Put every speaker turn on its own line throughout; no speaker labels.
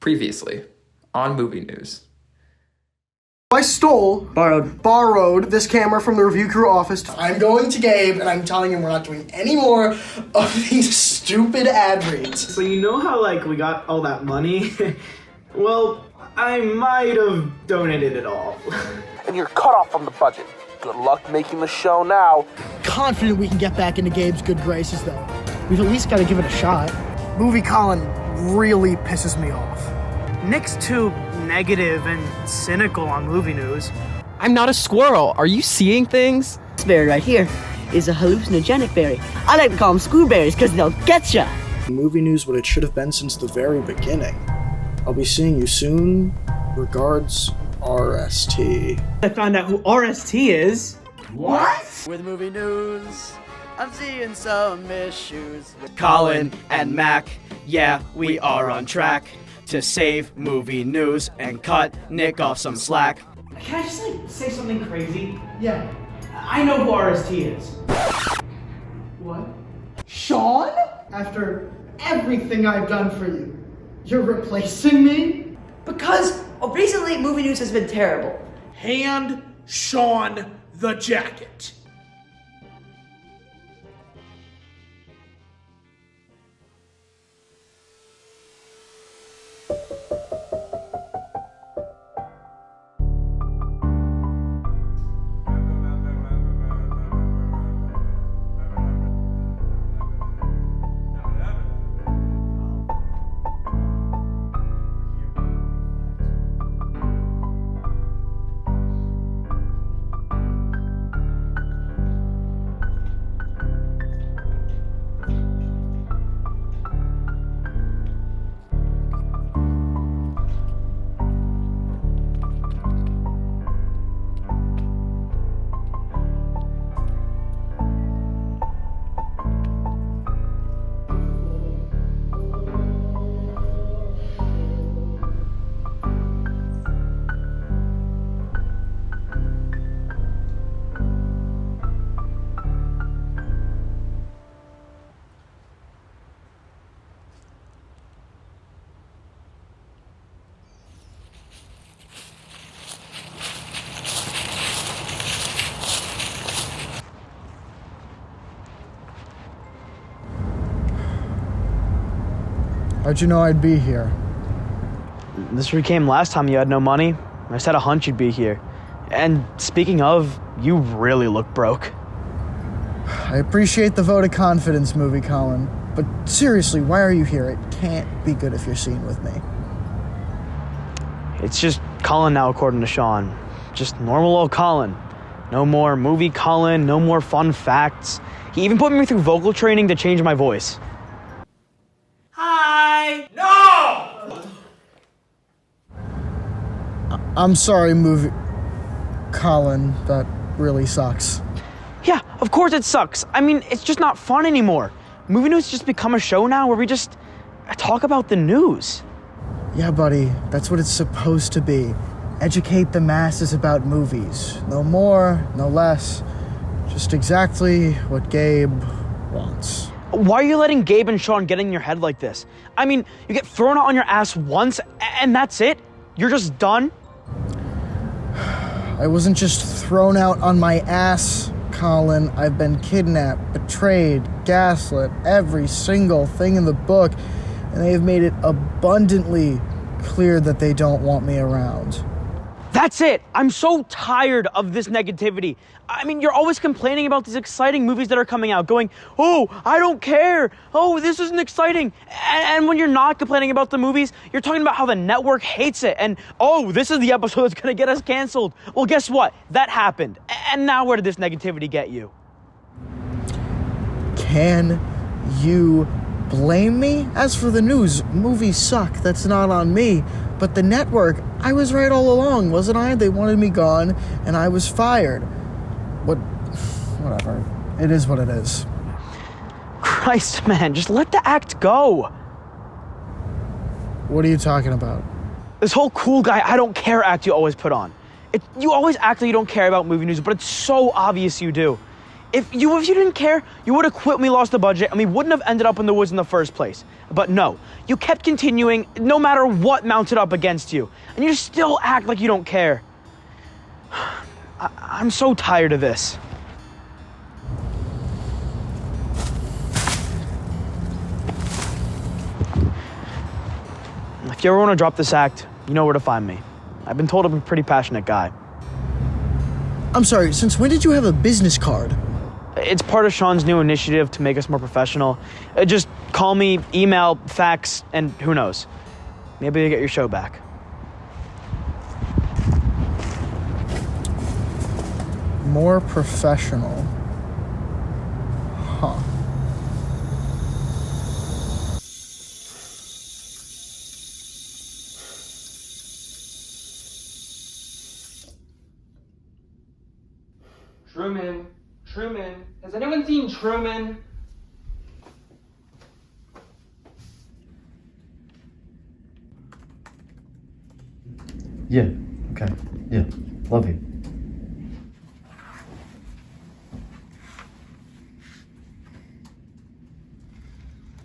Previously on Movie News.
I borrowed this camera from the review crew office. I'm going to Gabe and I'm telling him we're not doing any more of these stupid ad reads.
So you know how we got all that money? Well, I might have donated it all.
And you're cut off from the budget. Good luck making the show now.
Confident we can get back into Gabe's good graces though. We've at least got to give it a shot. Movie Colin really pisses me off.
Nick's too negative and cynical on movie news.
I'm not a squirrel. Are you seeing things?
This berry right here is a hallucinogenic berry. I like to call them screw berries because they'll get ya.
Movie news what it should have been since the very beginning. I'll be seeing you soon. Regards, RST.
I found out who RST is.
What? With movie news, I'm seeing some issues with Colin and Mac. Yeah, we are on track to save movie news and cut Nick off some slack.
Can I just say something crazy?
Yeah.
I know who RST is.
What? Sean? After everything I've done for you, you're replacing me?
Because recently movie news has been terrible.
Hand Sean the jacket.
How'd you know I'd be here?
This came last time you had no money. I just had a hunch you'd be here. And speaking of, you really look broke.
I appreciate the vote of confidence, Movie Colin. But seriously, why are you here? It can't be good if you're seen with me.
It's just Colin now, according to Sean. Just normal old Colin. No more movie Colin, no more fun facts. He even put me through vocal training to change my voice.
Hi!
No!
I'm sorry, Movie Colin. That really sucks.
Yeah, of course it sucks. I mean, it's just not fun anymore. Movie news just become a show now where we just talk about the news.
Yeah, buddy, that's what it's supposed to be. Educate the masses about movies. No more, no less. Just exactly what Gabe wants.
Why are you letting Gabe and Sean get in your head like this? I mean, you get thrown out on your ass once and that's it? You're just done?
I wasn't just thrown out on my ass, Colin. I've been kidnapped, betrayed, gaslit, every single thing in the book, and they have made it abundantly clear that they don't want me around.
That's it. I'm so tired of this negativity. I mean, you're always complaining about these exciting movies that are coming out, going, oh, I don't care. Oh, this isn't exciting. And when you're not complaining about the movies, you're talking about how the network hates it. And, oh, this is the episode that's going to get us canceled. Well, guess what? That happened. And now where did this negativity get you?
Can you blame me? As for the news, movies suck. That's not on me. But the network, I was right all along, wasn't I? They wanted me gone, and I was fired. Whatever. It is what it is.
Christ, man, just let the act go.
What are you talking about?
This whole cool guy, I don't care act you always put on. You always act like you don't care about movie news, but it's so obvious you do. If you didn't care, you would have quit when we lost the budget and we wouldn't have ended up in the woods in the first place. But no, you kept continuing no matter what mounted up against you. And you still act like you don't care. I'm so tired of this. If you ever want to drop this act, you know where to find me. I've been told I'm a pretty passionate guy.
I'm sorry, since when did you have a business card?
It's part of Sean's new initiative to make us more professional. Just call me, email, fax, and who knows? Maybe you'll get your show back.
More professional. Huh.
Truman. Has anyone seen Truman?
Yeah, okay. Yeah, love you.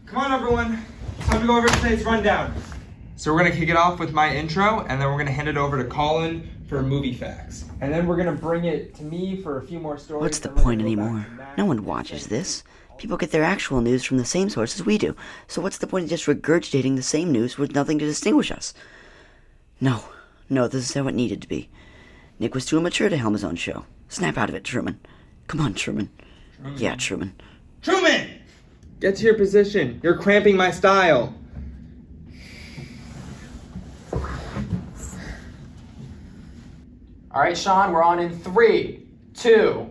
Come on, everyone. Time to go over today's rundown. So we're gonna kick it off with my intro, and then we're gonna hand it over to Colin for movie facts. And then we're gonna bring it to me for a few more stories.
What's the
then we're
point
gonna go back
anymore?
to Matt.
No one watches this. People get their actual news from the same sources we do. So what's the point of just regurgitating the same news with nothing to distinguish us? No, this is how it needed to be. Nick was too immature to helm his own show. Snap out of it, Truman. Come on, Truman. Yeah, Truman.
Truman! Get to your position. You're cramping my style.
All right, Sean, we're on in 3, 2.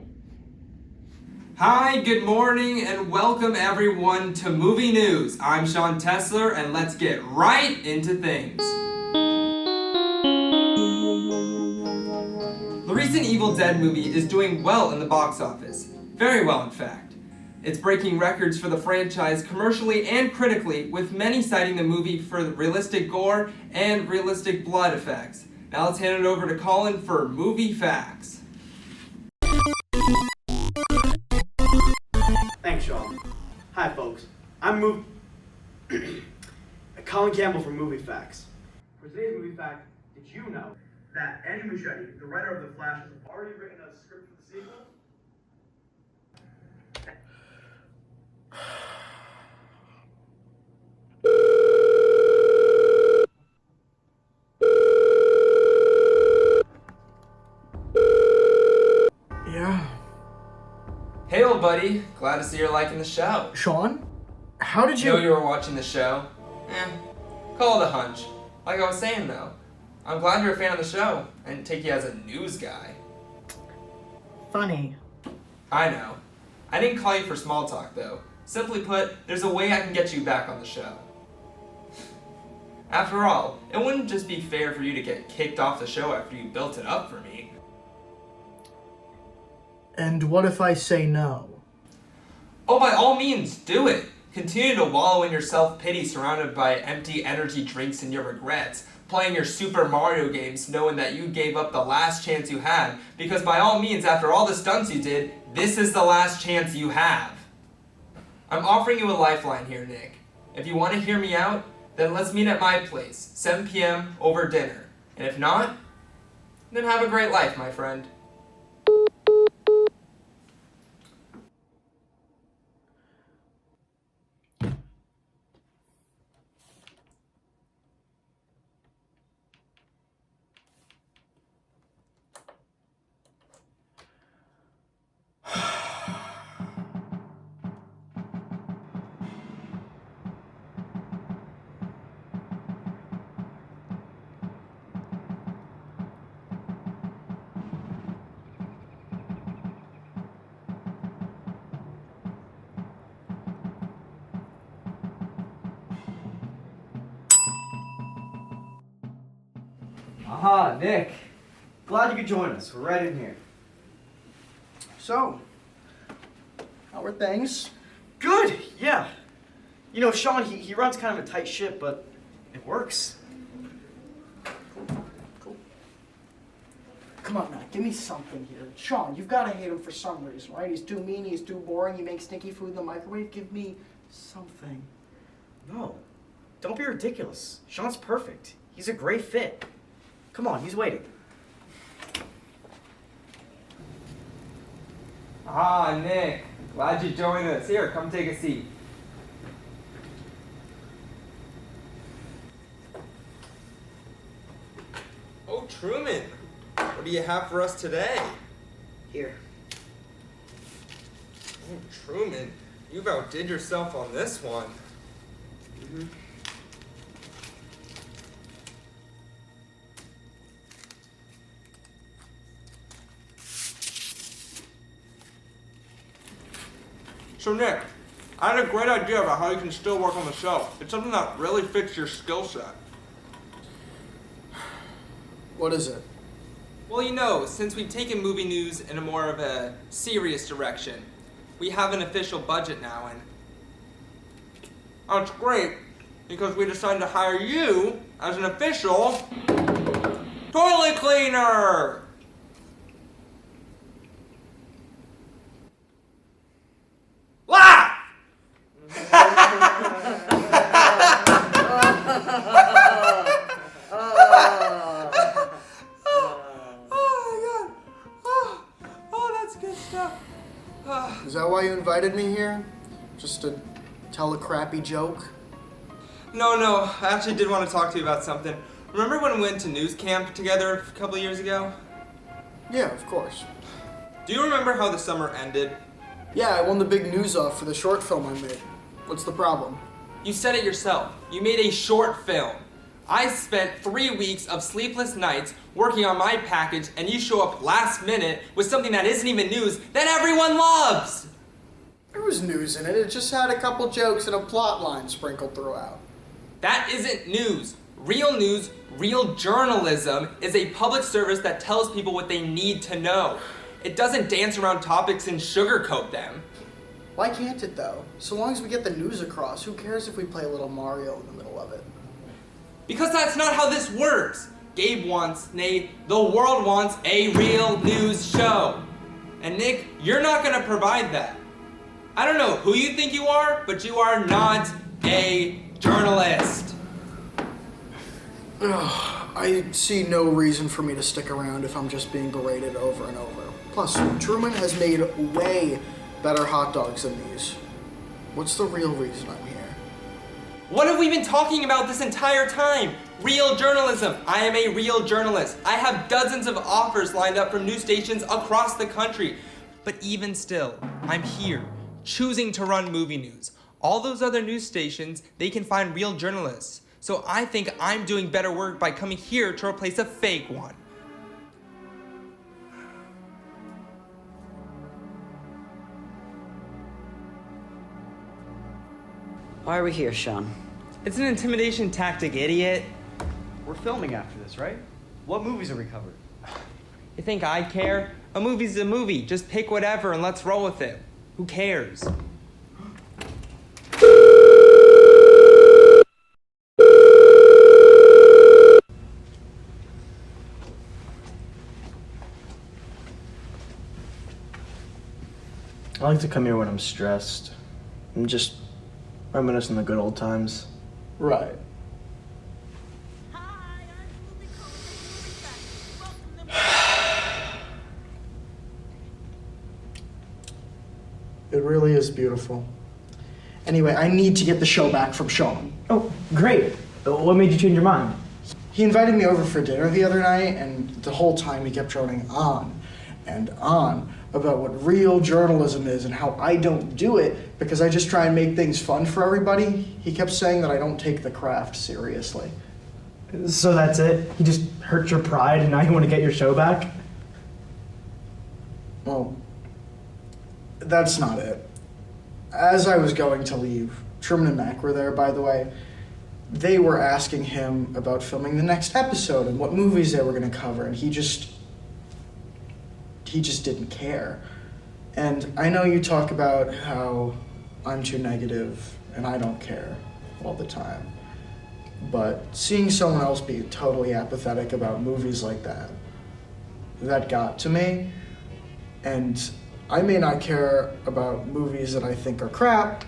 Hi, good morning, and welcome everyone to Movie News. I'm Sean Tessler, and let's get right into things. The recent Evil Dead movie is doing well in the box office. Very well, in fact. It's breaking records for the franchise commercially and critically, with many citing the movie for the realistic gore and realistic blood effects. Now let's hand it over to Colin for movie facts.
Thanks, Sean. Hi, folks. I'm Colin Campbell from Movie Facts. For today's movie fact, did you know that Andy Muschietti, the writer of The Flash, has already written a script for the sequel?
Yeah.
Hey, old buddy. Glad to see you're liking the show.
Sean? How did
Know you were watching the show? Call it a hunch. Like I was saying, though, I'm glad you're a fan of the show. I didn't take you as a news guy.
Funny.
I know. I didn't call you for small talk, though. Simply put, there's a way I can get you back on the show. After all, it wouldn't just be fair for you to get kicked off the show after you built it up for me.
And what if I say no?
Oh, by all means, do it. Continue to wallow in your self-pity surrounded by empty energy drinks and your regrets, playing your Super Mario games knowing that you gave up the last chance you had, because by all means, after all the stunts you did, this is the last chance you have. I'm offering you a lifeline here, Nick. If you want to hear me out, then let's meet at my place, 7 p.m. over dinner. And if not, then have a great life, my friend.
Aha, Nick. Glad you could join us. We're right in here.
So, how are things?
Good, yeah. You know, Sean, he runs kind of a tight ship, but it works.
Cool. Come on, Mac. give me something here. Sean, you've got to hate him for some reason, right? He's too mean, he's too boring, he makes stinky food in the microwave. Give me something.
No, don't be ridiculous. Sean's perfect. He's a great fit. Come on, he's waiting.
Ah, Nick. Glad you joined us. Here, come take a seat. Oh, Truman. What do you have for us today?
Here.
Oh, Truman. You've outdid yourself on this one.
Mm-hmm.
So Nick, I had a great idea about how you can still work on the show. It's something that really fits your skill set.
What is it?
Well, you know, since we've taken movie news in a more of a serious direction, we have an official budget now, and it's great because we decided to hire you as an official toilet cleaner. Laugh!
Is that why you invited me here? Just to tell a crappy joke?
No, I actually did want to talk to you about something. Remember when we went to news camp together a couple years ago?
Yeah, of course.
Do you remember how the summer ended?
Yeah, I won the big news off for the short film I made. What's the problem?
You said it yourself. You made a short film. I spent 3 weeks of sleepless nights working on my package, and you show up last minute with something that isn't even news that everyone loves!
There was news in it. It just had a couple jokes and a plot line sprinkled throughout.
That isn't news. News, real journalism, is a public service that tells people what they need to know. It doesn't dance around topics and sugarcoat them.
Why can't it, though? So long as we get the news across, who cares if we play a little Mario in the middle of it?
Because that's not how this works. Gabe wants, nay, the world wants a real news show. And Nick, you're not gonna provide that. I don't know who you think you are, but you are not a journalist.
I see no reason for me to stick around if I'm just being berated over and over. Plus, Truman has made way better hot dogs than these. What's the real reason I'm here?
What have we been talking about this entire time? Real journalism. I am a real journalist. I have dozens of offers lined up from news stations across the country. But even still, I'm here, choosing to run movie news. All those other news stations, they can find real journalists. So I think I'm doing better work by coming here to replace a fake one.
Why are we here, Sean?
It's an intimidation tactic, idiot.
We're filming after this, right? What movies are we covering?
You think I care? A movie's a movie. Just pick whatever and let's roll with it. Who cares?
I like to come here when I'm stressed and just reminiscing the good old times.
Right. It really is beautiful. Anyway, I need to get the show back from Sean.
Oh, great. What made you change your mind?
He invited me over for dinner the other night, and the whole time he kept droning on and on about what real journalism is and how I don't do it because I just try and make things fun for everybody. He kept saying that I don't take the craft seriously.
So that's it? He just hurt your pride and now you want to get your show back?
Well, that's not it. As I was going to leave, Truman and Mac were there, by the way. They were asking him about filming the next episode and what movies they were going to cover, and he just didn't care. And I know you talk about how I'm too negative and I don't care all the time, but seeing someone else be totally apathetic about movies like that that got to me. And I may not care about movies that I think are crap,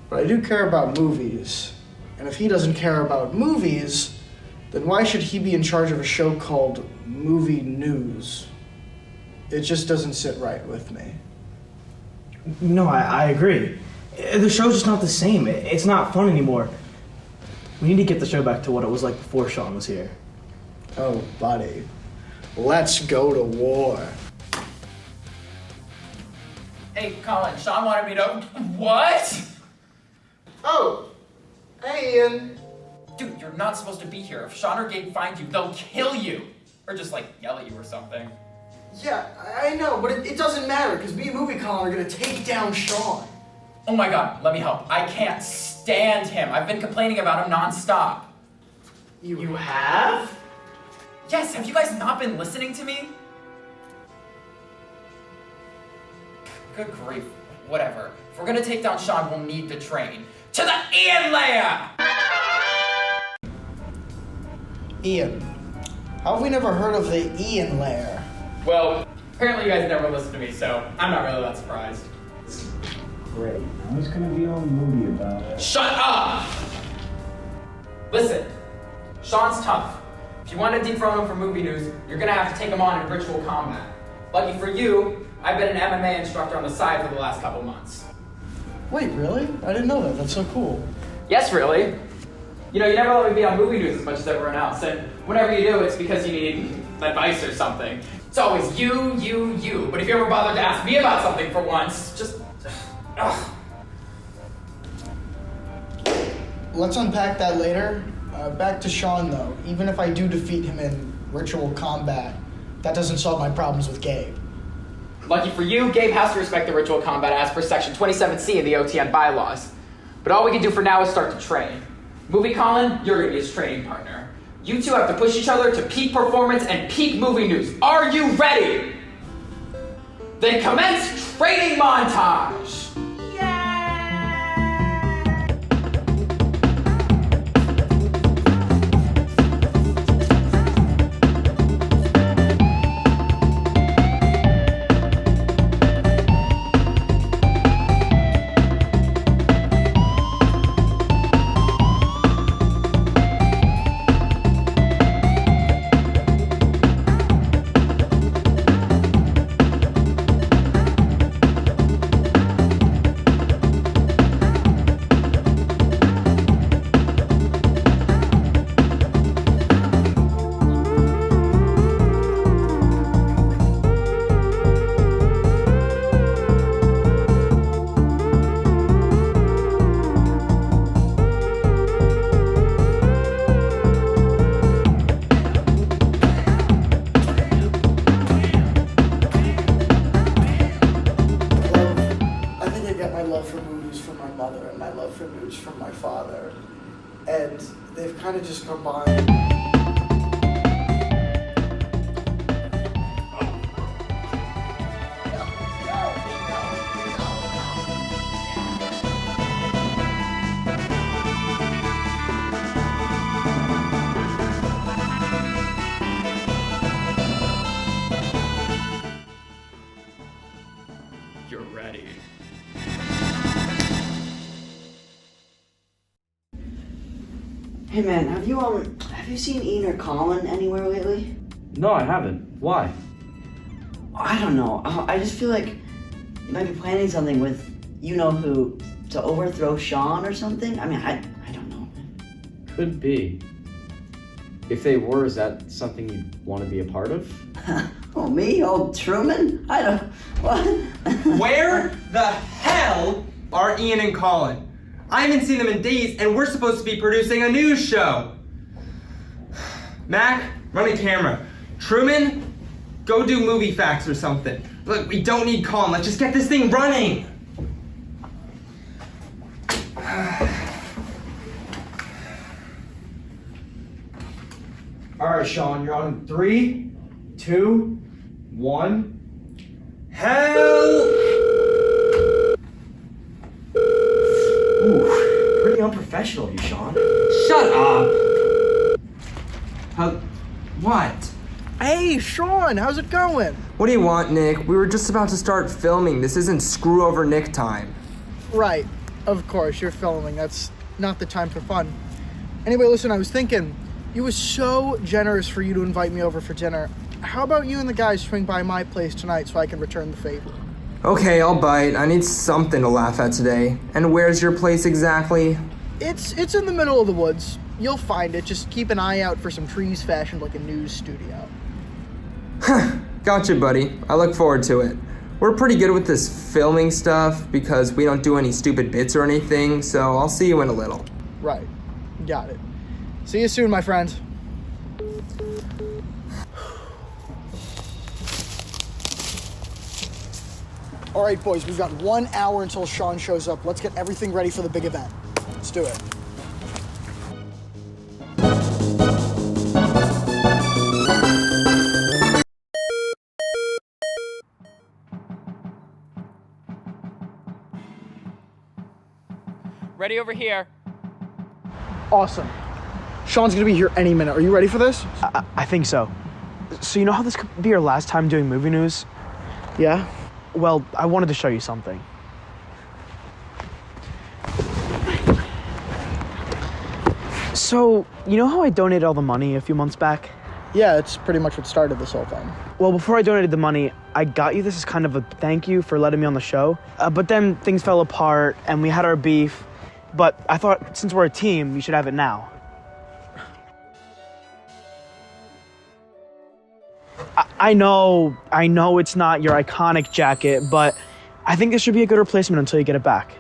but I do care about movies. And if he doesn't care about movies, then why should he be in charge of a show called Movie News? It just doesn't sit right with me.
No, I agree. The show's just not the same. It's not fun anymore. We need to get the show back to what it was like before Sean was here.
Oh, buddy. Let's go to war.
Hey, Colin, Sean wanted me to... What?
Oh, hey, Ian.
Dude, you're not supposed to be here. If Sean or Gabe find you, they'll kill you. Or just, like, yell at you or something.
Yeah, I know, but it doesn't matter, because me and Movie Colin are going to take down Sean.
Oh my god, let me help. I can't stand him. I've been complaining about him nonstop.
You have?
Yes, have you guys not been listening to me? Good grief, whatever. If we're gonna take down Sean, we'll need the train. To the Ian layer!
Ian. How have we never heard of the Ian layer?
Well, apparently you guys never listen to me, so I'm not really that surprised.
Great. I was gonna be all moody about it.
Shut up! Listen, Sean's tough. If you want to dethrone him from movie news, you're gonna have to take him on in ritual combat. Lucky for you, I've been an MMA instructor on the side for the last couple months.
Wait, really? I didn't know that. That's so cool.
Yes, really. You know, you never let me be on movie news as much as everyone else, and whenever you do, it's because you need advice or something. It's always you, but if you ever bother to ask me about something for once, just... Ugh.
Let's unpack that later. Back to Sean, though. Even if I do defeat him in ritual combat, that doesn't solve my problems with Gabe.
Lucky for you, Gabe has to respect the ritual combat as per section 27C in the OTN bylaws. But all we can do for now is start to train. Movie Colin, you're gonna be his training partner. You two have to push each other to peak performance and peak movie news. Are you ready? Then commence training montage!
From my father, and they've kind of just combined.
You're ready.
Hey man, have you seen Ian or Colin anywhere lately?
No, I haven't. Why?
I don't know. I just feel like you might be planning something with you-know-who to overthrow Sean or something. I mean, I don't know.
Could be. If they were, is that something you'd want to be a part of?
Oh, me? Old Truman? I don't... What?
Where the hell are Ian and Colin? I haven't seen them in days, and we're supposed to be producing a news show. Mac, run a camera. Truman, go do movie facts or something. Look, we don't need Colin. Let's just get this thing running. All right, Sean, you're on 3, 2, 1. Help!
Ooh, pretty unprofessional of you, Sean.
Shut up! What?
Hey, Sean, how's it going?
What do you want, Nick? We were just about to start filming. This isn't screw over Nick time.
Right, of course, you're filming. That's not the time for fun. Anyway, listen, I was thinking, it was so generous for you to invite me over for dinner. How about you and the guys swing by my place tonight so I can return the favor?
Okay, I'll bite. I need something to laugh at today. And where's your place exactly?
It's in the middle of the woods. You'll find it. Just keep an eye out for some trees fashioned like a news studio.
Gotcha, buddy. I look forward to it. We're pretty good with this filming stuff because we don't do any stupid bits or anything, so I'll see you in a little.
Right. Got it. See you soon, my friend. All right, boys, we've got 1 hour until Sean shows up. Let's get everything ready for the big event. Let's do it.
Ready over here.
Awesome. Sean's gonna be here any minute. Are you ready for this?
I think so. So you know how this could be our last time doing movie news?
Yeah?
Well, I wanted to show you something. So, you know how I donated all the money a few months back?
Yeah, it's pretty much what started this whole thing.
Well, before I donated the money, I got you this as kind of a thank you for letting me on the show. But then things fell apart and we had our beef. But I thought since we're a team, you should have it now. I know it's not your iconic jacket, but I think this should be a good replacement until you get it back.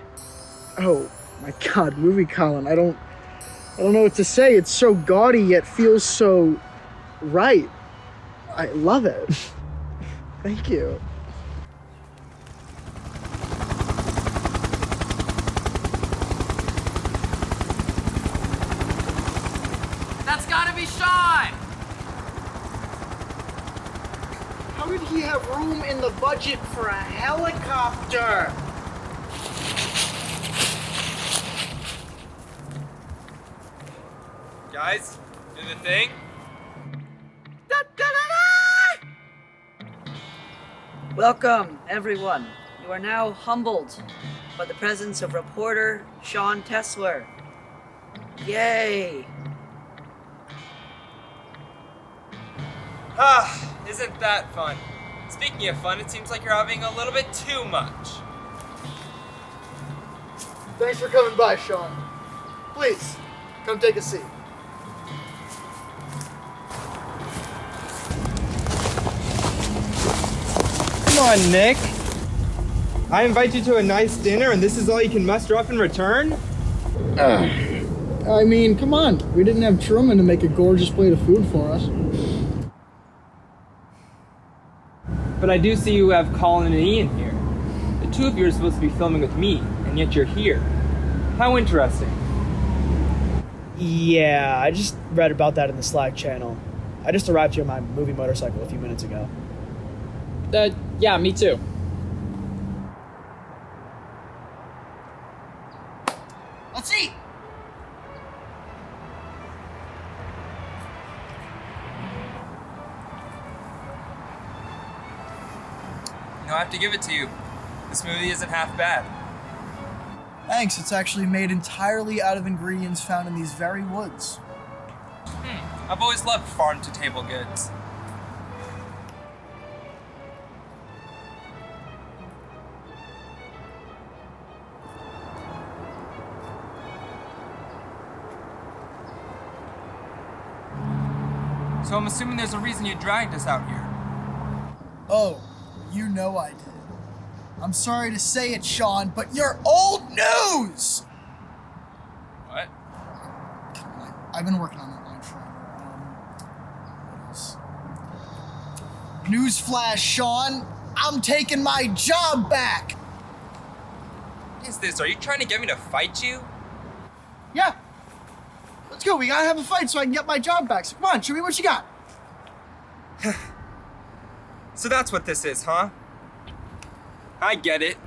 Oh my God, movie Colin. I don't know what to say. It's so gaudy yet feels so right. I love it. Thank you.
That's gotta be Sean!
How did he have room in the budget for a helicopter?
Guys, do the thing.
Welcome, everyone. You are now humbled by the presence of reporter Sean Tessler. Yay!
Isn't that fun? Speaking of fun, it seems like you're having a little bit too much.
Thanks for coming by, Sean. Please, come take a seat.
Come on, Nick. I invite you to a nice dinner and this is all you can muster up in return?
I mean, come on. We didn't have Truman to make a gorgeous plate of food for us.
But I do see you have Colin and Ian here. The two of you are supposed to be filming with me, and yet you're here. How interesting.
Yeah, I just read about that in the Slack channel. I just arrived here on my movie motorcycle a few minutes ago.
Yeah, me too.
Let's eat!
I have to give it to you. This movie isn't half bad.
Thanks, it's actually made entirely out of ingredients found in these very woods.
I've always loved farm-to-table goods. So I'm assuming there's a reason you dragged us out here.
Oh, you know I did. I'm sorry to say it, Sean, but you're old news!
What?
I've been working on that line forever. What else? Newsflash, Sean! I'm taking my job back!
What is this? Are you trying to get me to fight you?
Yeah. Let's go. We gotta have a fight so I can get my job back. So come on, show me what you got.
So that's what this is, huh? I get it.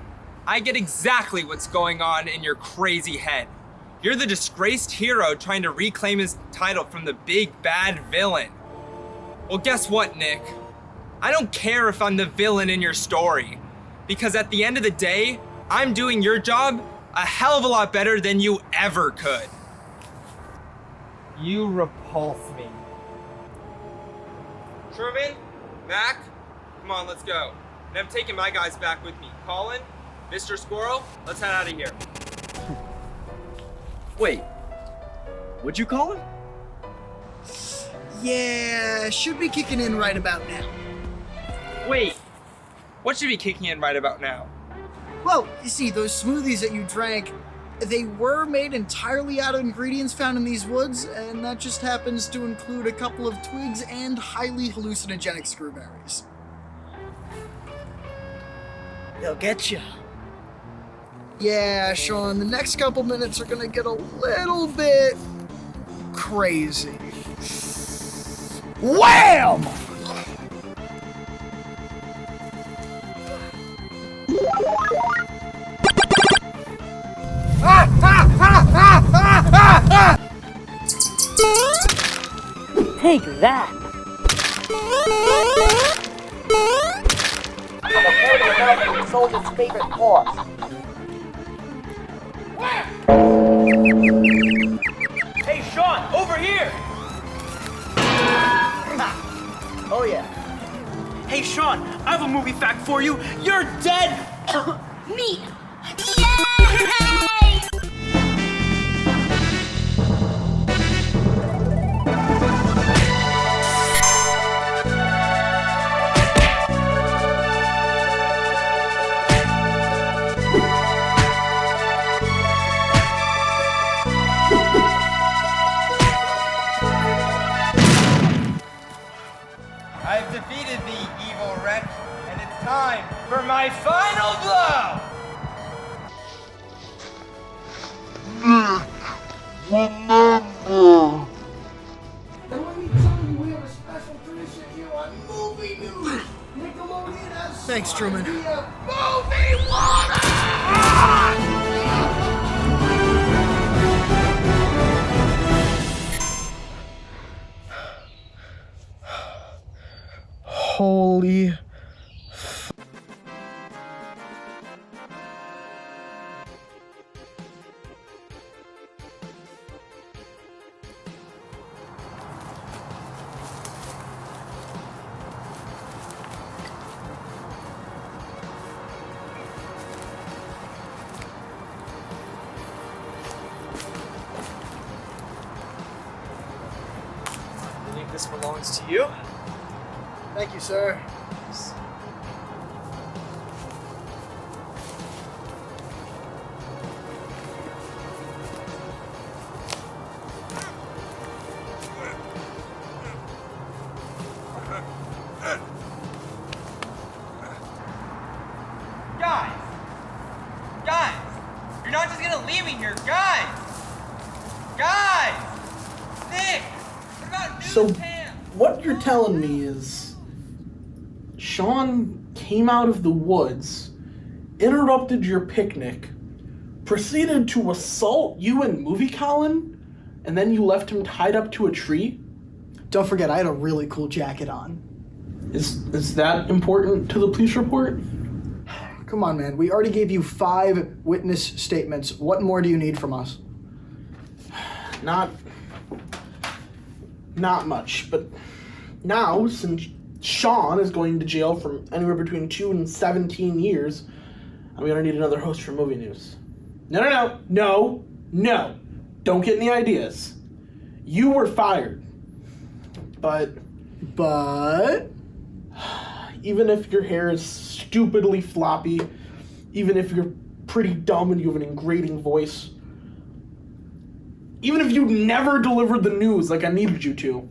I get exactly what's going on in your crazy head. You're the disgraced hero trying to reclaim his title from the big bad villain. Well, guess what, Nick? I don't care if I'm the villain in your story, because at the end of the day, I'm doing your job a hell of a lot better than you ever could. You repulse me. Truman, Mac, come on, let's go. And I'm taking my guys back with me. Colin, Mr. Squirrel, let's head out of here.
Wait, what'd you call him?
Yeah, should be kicking in right about now.
Wait, what should be kicking in right about now?
Well, you see, those smoothies that you drank, they were made entirely out of ingredients found in these woods, and that just happens to include a couple of twigs and highly hallucinogenic screwberries. They'll get you. Yeah, Sean, the next couple minutes are gonna get a little bit crazy. Wham!
Take that.
American soldier's favorite horse.
Hey, Sean, over here.
Oh yeah.
Hey, Sean, I have a movie fact for you. You're dead.
Me.
I've defeated thee, evil wretch, and it's time for my final blow!
And let me tell you, we have a special tradition here on Movie News. Nickelodeon has Thanks, Truman. Movie Holy
I believe this belongs to you.
Thank you, sir.
Guys! You're not just gonna leave me here, guys! Nick! What about news
So,
cam?
what you're telling me is Sean came out of the woods, interrupted your picnic, proceeded to assault you and Movie Colin, and then you left him tied up to a tree?
Don't forget, I had a really cool jacket on.
Is that important to the police report?
Come on, man. We already gave you 5 witness statements. What more do you need from us?
Not much, but now, since Sean is going to jail for anywhere between 2 and 17 years, I'm gonna need another host for Movie News. No. Don't get any ideas. You were fired. But even if your hair is stupidly floppy, even if you're pretty dumb and you have an ingrating voice, even if you never delivered the news like I needed you to,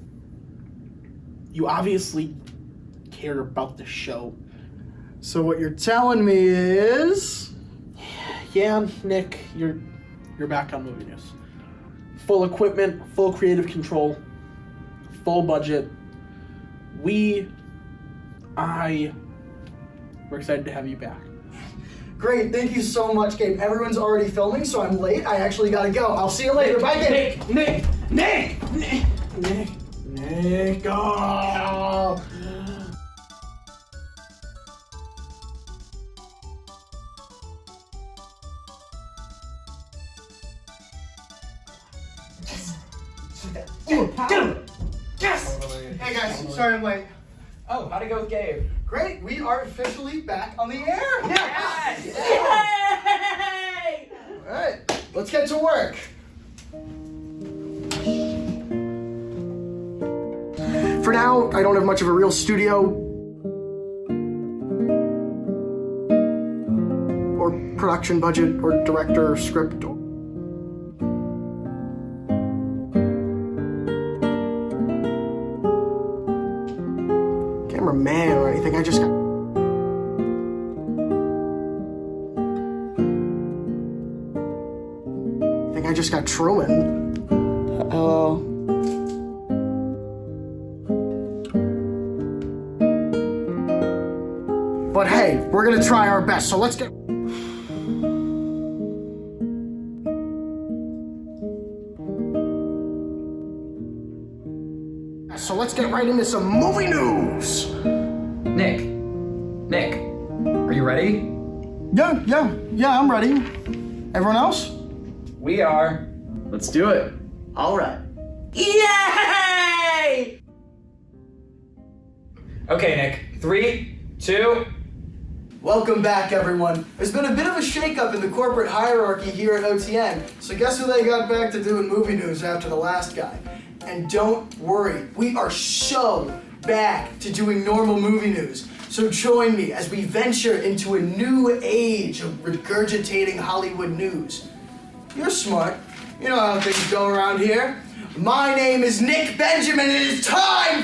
you obviously care about the show.
So what you're telling me is...
Yeah, Nick, you're back on Movie News. Full equipment, full creative control, full budget. We're excited to have you back.
Great, thank you so much, Gabe. Everyone's already filming, so I'm late. I actually gotta go. I'll see you later. Bye, Gabe.
Nick! Oh.
Hey guys, sorry I'm late.
Oh, how'd it go with Gabe?
Great, we are officially back on the air.
Yes!
Yay! All right, let's get to work. For now, I don't have much of a real studio or production budget or director or script or cameraman or anything. I just got Truman.
Hello.
But hey, we're gonna try our best, so let's get... So let's get right into some movie news!
Nick, are you ready?
Yeah, I'm ready. Everyone else?
We are.
Let's do it.
All right.
Yay! Okay, Nick. 3, 2.
Welcome back, everyone. There's been a bit of a shakeup in the corporate hierarchy here at OTN, so guess who they got back to doing movie news after the last guy? And don't worry, we are so back to doing normal movie news. So join me as we venture into a new age of regurgitating Hollywood news. You're smart. You know how things go around here. My name is Nick Benjamin, and it is time